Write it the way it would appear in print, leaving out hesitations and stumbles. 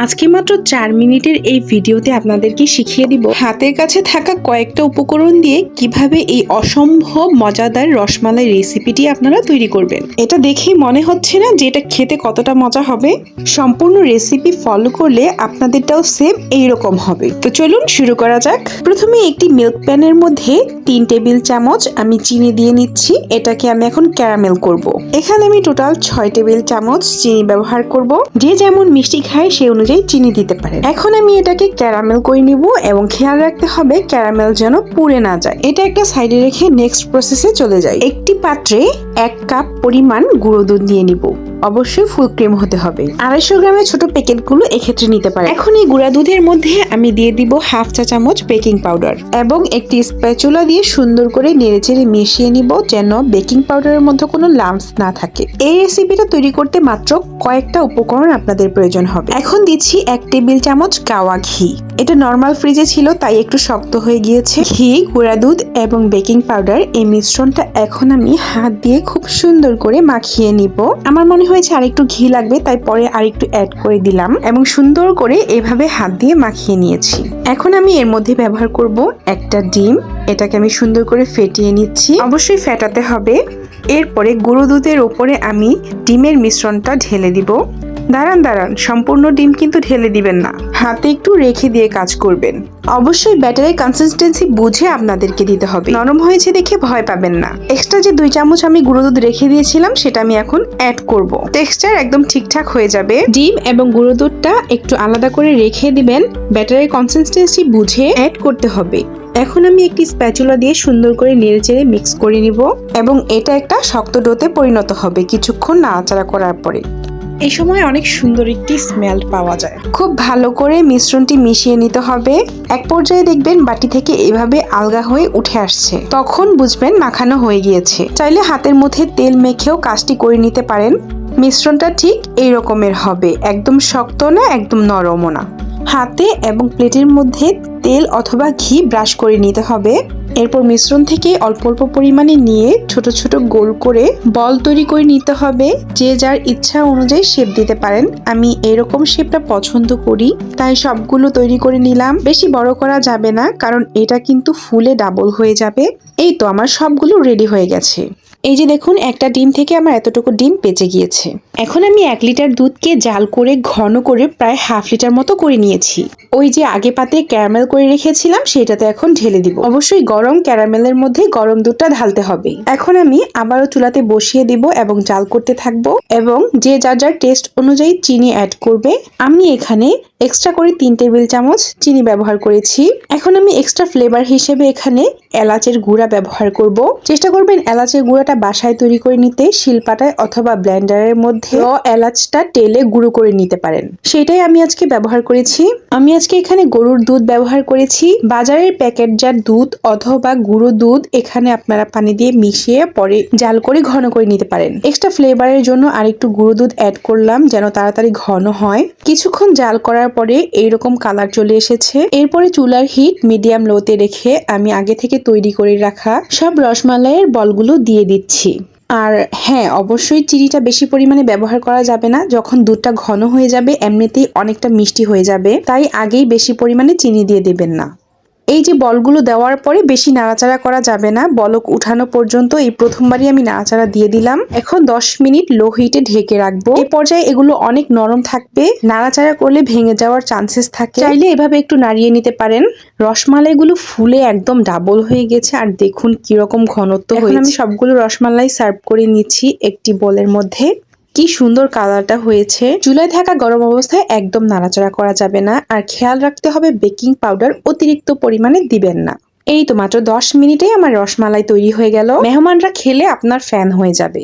আজকে মাত্র 4 মিনিটের এই ভিডিওতে আপনাদেরকে শিখিয়ে দিব হাতের কাছে থাকা কয়েকটা উপকরণ দিয়ে কিভাবে এই অসম্ভব মজাদার রসমালাই রেসিপিটি আপনারা তৈরি করবেন। এটা দেখেই মনে হচ্ছে না যে এটা খেতে কতটা মজা হবে। সম্পূর্ণ রেসিপি ফলো করলে আপনাদেরটাও সেম এইরকম হবে। তো চলুন শুরু করা যাক। প্রথমে একটি মিল্ক প্যানের মধ্যে 3 টেবিল চামচ আমি চিনি দিয়ে নিচ্ছি। এটাকে আমি এখন ক্যারামেল করব। এখানে আমি টোটাল 6 টেবিল চামচ চিনি ব্যবহার করব। যে যেমন মিষ্টি খায় সেই অনুযায়ী চিনি দিতে পারেন। এখন আমি এটাকে ক্যারামেল করে নিব এবং খেয়াল রাখতে হবে ক্যারামেল যেন পুড়ে না যায়। এটা একটা সাইডে রেখে নেক্সট প্রসেসে চলে যাই। একটি পাত্রে 1 কাপ পরিমাণ গুঁড়ো দুধ নিয়ে নিব। অবশ্যই ফুল ক্রিম হতে হবে। 250 গ্রামের ছোট প্যাকেটগুলো এক্ষেত্রে নিতে পারেন। এখন এই গুঁড়া দুধের মধ্যে আমি দিয়ে দিব হাফ চা চামচ বেকিং পাউডার এবং একটি স্প্যাচুলা দিয়ে সুন্দর করে নেড়েচেড়ে মিশিয়ে নিব যেন বেকিং পাউডারের মধ্যে কোনো লাম্পস না থাকে। এই রেসিপিটা তৈরি করতে মাত্র কয়েকটা উপকরণ আপনাদের প্রয়োজন হবে। এখন দিচ্ছি 1 টেবিল চামচ গাওয়া ঘি। এটা নরমাল ফ্রিজে ছিল তাই একটু শক্ত হয়ে গিয়েছে। ঘি, গুঁড়া দুধ এবং বেকিং পাউডার এই মিশ্রণটা এখন আমি হাত দিয়ে খুব সুন্দর করে মাখিয়ে নিব। আমার মনে হয়েছে আরেকটু ঘি লাগবে তাই পরে আরেকটু অ্যাড করে দিলাম এবং সুন্দর করে এভাবে হাত দিয়ে মাখিয়ে নিয়েছি। এখন আমি এর মধ্যে ব্যবহার করব একটা ডিম। এটাকে আমি সুন্দর করে ফেটিয়ে নিচ্ছি। অবশ্যই ফেটাতে হবে। এরপরে গুঁড়ো দুধের উপরে আমি ডিমের মিশ্রণটা ঢেলে দিব। দাঁড়ান, সম্পূর্ণ ডিম কিন্তু ঢেলে দিবেন না, হাতে একটু রেখে দিয়ে কাজ করবেন। অবশ্যই ব্যাটারের কনসিস্টেন্সি বুঝে আপনাদেরকে দিতে হবে। নরম হয়েছে দেখে ভয় পাবেন না। এক্সট্রা যে 2 চামচ আমি গুঁড়ো দুধ রেখে দিয়েছিলাম সেটা আমি এখন অ্যাড করব। টেক্সচার একদম ঠিকঠাক হয়ে যাবে। ডিম এবং গুঁড়ো দুধটা একটু আলাদা করে রেখে দিবেন। ব্যাটারের কনসিস্টেন্সি বুঝে অ্যাড করতে হবে। এখন আমি একটি স্প্যাচুলা দিয়ে সুন্দর করে নেড়েচেড়ে মিক্স করে নিব এবং এটা একটা শক্ত ডোতে পরিণত হবে কিছুক্ষণ নাড়াচাড়া করার পরে। এই সময় অনেক সুন্দর একটি স্মেল পাওয়া যায়। খুব ভালো করে মিশ্রণটি মিশিয়ে নিতে হবে। এক পর্যায়ে দেখবেন বাটি থেকে এভাবে আলগা হয়ে উঠে আসছে, তখন বুঝবেন মাখানো হয়ে গিয়েছে। চাইলে হাতের মধ্যে তেল মেখেও কাজটি করে নিতে পারেন। মিশ্রণটা ঠিক এই রকমের হবে, একদম শক্ত না একদম নরমও না। হাতে এবং প্লেটের মধ্যে তেল অথবা ঘি ব্রাশ করে নিতে হবে। এরপর মিশ্রণ থেকে অল্প অল্প পরিমাণে নিয়ে ছোট ছোট গোল করে বল তৈরি করে নিতে হবে। যে যার ইচ্ছা অনুযায়ী শেপ দিতে পারেন। আমি এরকম শেপটা পছন্দ করি তাই সবগুলো তৈরি করে নিলাম। বেশি বড় করা যাবে না কারণ এটা কিন্তু ফুলে ডাবল হয়ে যাবে। এই তো আমার সবগুলো রেডি হয়ে গেছে। এই যে দেখুন, একটা ডিম থেকে আমার এতটুকু ডিম বেঁচে গিয়েছে। এখন আমি 1 লিটার দুধকে জাল করে ঘন করে প্রায় হাফ লিটার মতো করে নিয়েছি। ওই যে আগে পাতে ক্যারামেল করে রেখেছিলাম সেটাতে এখন ঢেলে দিব। অবশ্যই গরম ক্যারামেলের মধ্যে গরম দুধটা ঢালতে হবে। এখন আমি আবারও চুলাতে বসিয়ে দিব এবং জাল করতে থাকবো এবং যে যার যার টেস্ট অনুযায়ী চিনি অ্যাড করবে। আমি এখানে এক্সট্রা করে 3 টেবিল চামচ চিনি ব্যবহার করেছি। এখন আমি এক্সট্রা ফ্লেভার হিসেবে এখানে এলাচের গুঁড়া ব্যবহার করব। চেষ্টা করবেন এলাচের গুঁড়াটা বাসায় তৈরি করে নিতে। শিলপাটায় অথবা ব্লেন্ডারের মধ্যে এলাচটা টেলে গুঁড়ো করে নিতে পারেন। সেটাই আমি আজকে ব্যবহার করেছি। আমি আজকে এখানে গরুর দুধ ব্যবহার করেছি। বাজারের প্যাকেটজাত দুধ অথবা গুঁড়ো দুধ এখানে আপনারা পানি দিয়ে মিশিয়ে পরে জাল করে ঘন করে নিতে পারেন। এক্সট্রা ফ্লেভারের জন্য আরেকটু গুঁড়ো দুধ অ্যাড করলাম যেন তাড়াতাড়ি ঘন হয়। কিছুক্ষণ জাল করার পরে এইরকম কালার চলে এসেছে। এরপরে চুলার হিট মিডিয়াম লোতে রেখে আমি আগে থেকে তৈরি করে রাখা সব রসমালাইয়ের বলগুলো দিয়ে দিচ্ছি। আর হ্যাঁ, অবশ্যই চিনিটা বেশি পরিমাণে ব্যবহার করা যাবে না। যখন দুধটা ঘন হয়ে যাবে এমনিতেই অনেকটা মিষ্টি হয়ে যাবে, তাই আগেই বেশি পরিমাণে চিনি দিয়ে দেবেন না। এই যে বলগুলো দেওয়ার পরে বেশি নাড়াচাড়া করা যাবে না। বলক উঠানো পর্যন্ত এই প্রথমবারই আমি নাড়াচাড়া দিয়ে দিলাম। এখন 10 মিনিট লো হিটে ঢেকে রাখবো। এই পর্যায়ে এগুলো অনেক নরম থাকবে, নাড়াচাড়া করলে ভেঙে যাওয়ার চান্সেস থাকে। চাইলে এভাবে একটু নাড়িয়ে নিতে পারেন। রসমালাইগুলো ফুলে একদম ডাবল হয়ে গেছে আর দেখুন কিরকম ঘনত্ব হয়েছে। এখন আমি সবগুলো রসমালাই সার্ভ করে নিচ্ছি একটি বোলের মধ্যে। কি সুন্দর কালারটা হয়েছে। চুলায় থাকা গরম অবস্থায় একদম নাড়াচাড়া করা যাবে না। আর খেয়াল রাখতে হবে বেকিং পাউডার অতিরিক্ত পরিমাণে দিবেন না। এই তো মাত্র 10 মিনিটেই আমার রসমালাই তৈরি হয়ে গেল। মেহমানরা খেলে আপনার ফ্যান হয়ে যাবে।